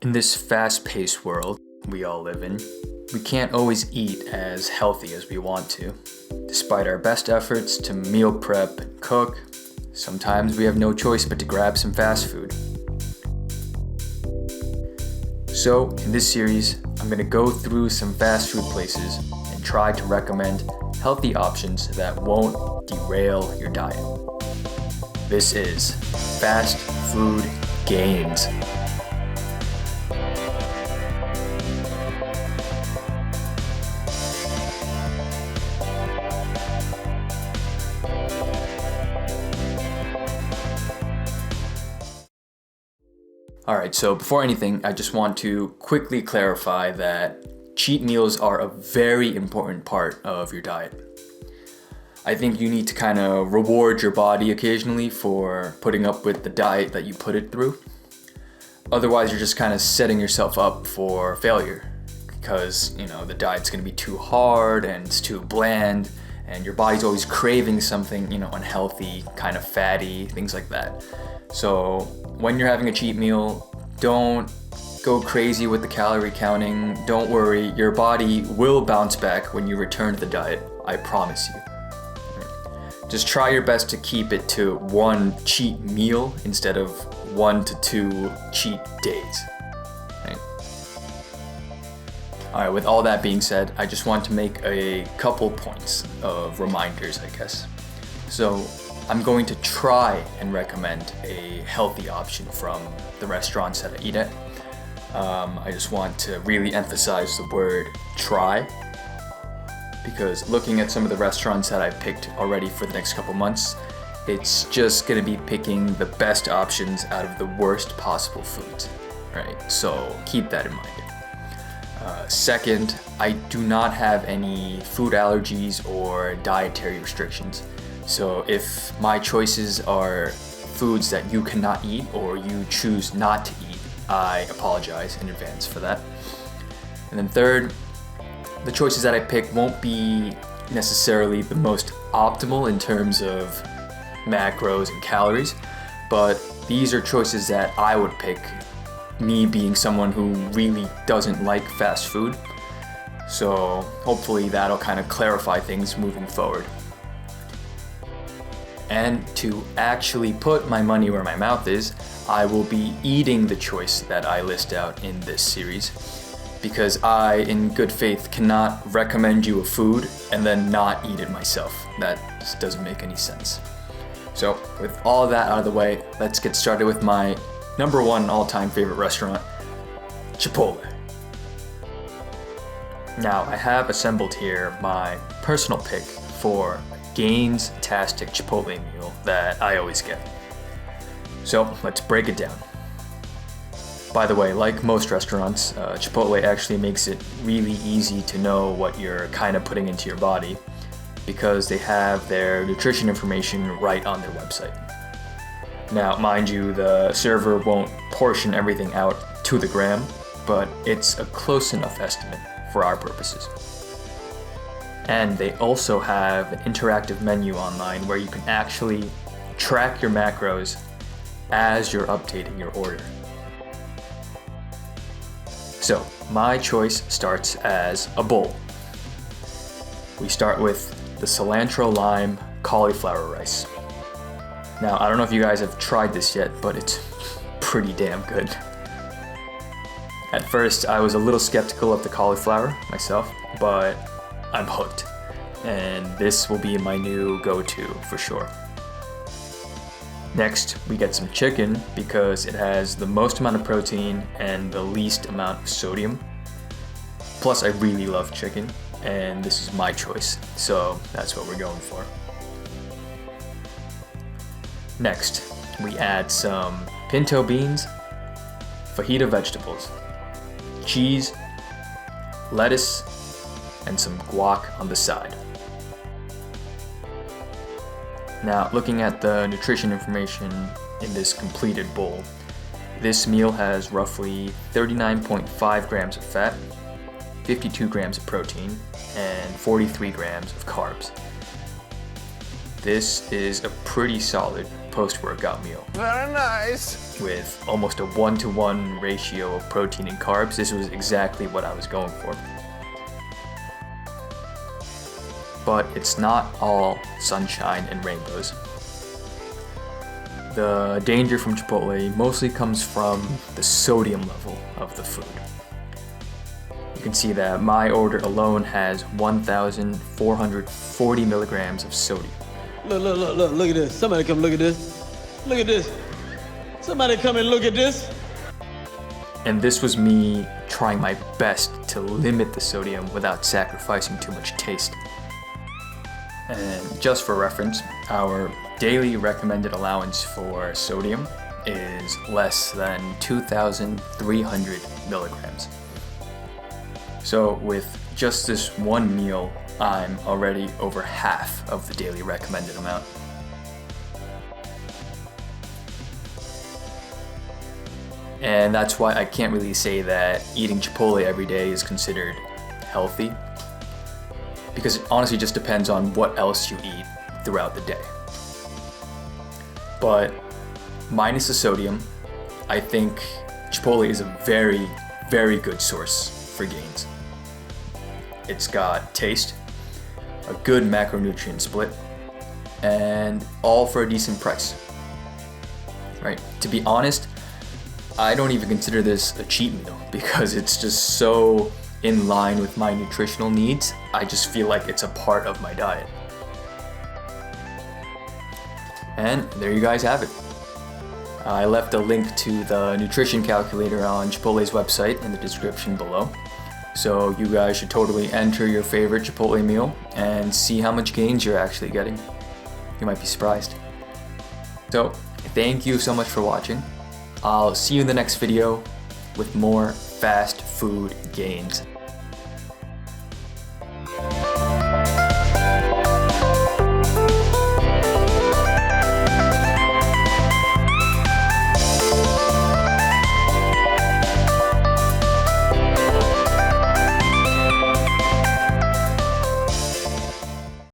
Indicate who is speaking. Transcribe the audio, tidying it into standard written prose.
Speaker 1: In this fast-paced world we all live in, we can't always eat as healthy as we want to. Despite our best efforts to meal prep and cook, sometimes we have no choice but to grab some fast food. So, in this series, I'm going to go through some fast food places and try to recommend healthy options that won't derail your diet. This is Fast Food Gains. Alright, so before anything, I just want to quickly clarify that cheat meals are a very important part of your diet. I think you need to kind of reward your body occasionally for putting up with the diet that you put it through. Otherwise, you're just kind of setting yourself up for failure because, the diet's going to be too hard and it's too bland and your body's always craving something, unhealthy, kind of fatty, things like that. So when you're having a cheat meal, don't go crazy with the calorie counting. Don't worry, your body will bounce back when you return to the diet, I promise you. Just try your best to keep it to one cheat meal instead of 1 to 2 cheat days. Right? Alright, with all that being said, I just want to make a couple points of reminders, I guess. So, I'm going to try and recommend a healthy option from the restaurants that I eat at. I just want to really emphasize the word try, because looking at some of the restaurants that I've picked already for the next couple months, it's just going to be picking the best options out of the worst possible foods, right? So keep that in mind. Second, I do not have any food allergies or dietary restrictions. So if my choices are foods that you cannot eat or you choose not to eat, I apologize in advance for that. And then third, the choices that I pick won't be necessarily the most optimal in terms of macros and calories, but these are choices that I would pick, me being someone who really doesn't like fast food. So hopefully that'll kind of clarify things moving forward. And to actually put my money where my mouth is, I will be eating the choice that I list out in this series, because I, in good faith, cannot recommend you a food and then not eat it myself. That just doesn't make any sense. So, with all that out of the way, let's get started with my number one all-time favorite restaurant, Chipotle. Now, I have assembled here my personal pick for Gains-tastic Chipotle meal that I always get. So let's break it down. By the way, like most restaurants, Chipotle actually makes it really easy to know what you're kind of putting into your body because they have their nutrition information right on their website. Now, mind you, the server won't portion everything out to the gram, but it's a close enough estimate for our purposes. And they also have an interactive menu online where you can actually track your macros as you're updating your order. So, my choice starts as a bowl. We start with the cilantro lime cauliflower rice. Now, I don't know if you guys have tried this yet, but it's pretty damn good. At first, I was a little skeptical of the cauliflower myself, but I'm hooked, and this will be my new go-to for sure. Next, we get some chicken because it has the most amount of protein and the least amount of sodium. Plus, I really love chicken, and this is my choice, so that's what we're going for. Next, we add some pinto beans, fajita vegetables, cheese, lettuce, and some guac on the side. Now, looking at the nutrition information in this completed bowl, this meal has roughly 39.5 grams of fat, 52 grams of protein, and 43 grams of carbs. This is a pretty solid post-workout meal.
Speaker 2: Very nice.
Speaker 1: With almost a 1-to-1 ratio of protein and carbs, this was exactly what I was going for. But it's not all sunshine and rainbows. The danger from Chipotle mostly comes from the sodium level of the food. You can see that my order alone has 1,440 milligrams of sodium.
Speaker 3: Look at this. Somebody come look at this. Look at this. Somebody come and look at this.
Speaker 1: And this was me trying my best to limit the sodium without sacrificing too much taste. And just for reference, our daily recommended allowance for sodium is less than 2,300 milligrams. So with just this one meal, I'm already over half of the daily recommended amount. And that's why I can't really say that eating Chipotle every day is considered healthy, because it honestly just depends on what else you eat throughout the day. But minus the sodium, I think Chipotle is a very, very good source for gains. It's got taste, a good macronutrient split, and all for a decent price. Right? To be honest, I don't even consider this a cheat meal because it's just so in line with my nutritional needs. I just feel like it's a part of my diet. And there you guys have it. I left a link to the nutrition calculator on Chipotle's website in the description below. So you guys should totally enter your favorite Chipotle meal and see how much gains you're actually getting. You might be surprised. So thank you so much for watching. I'll see you in the next video with more fast food gains.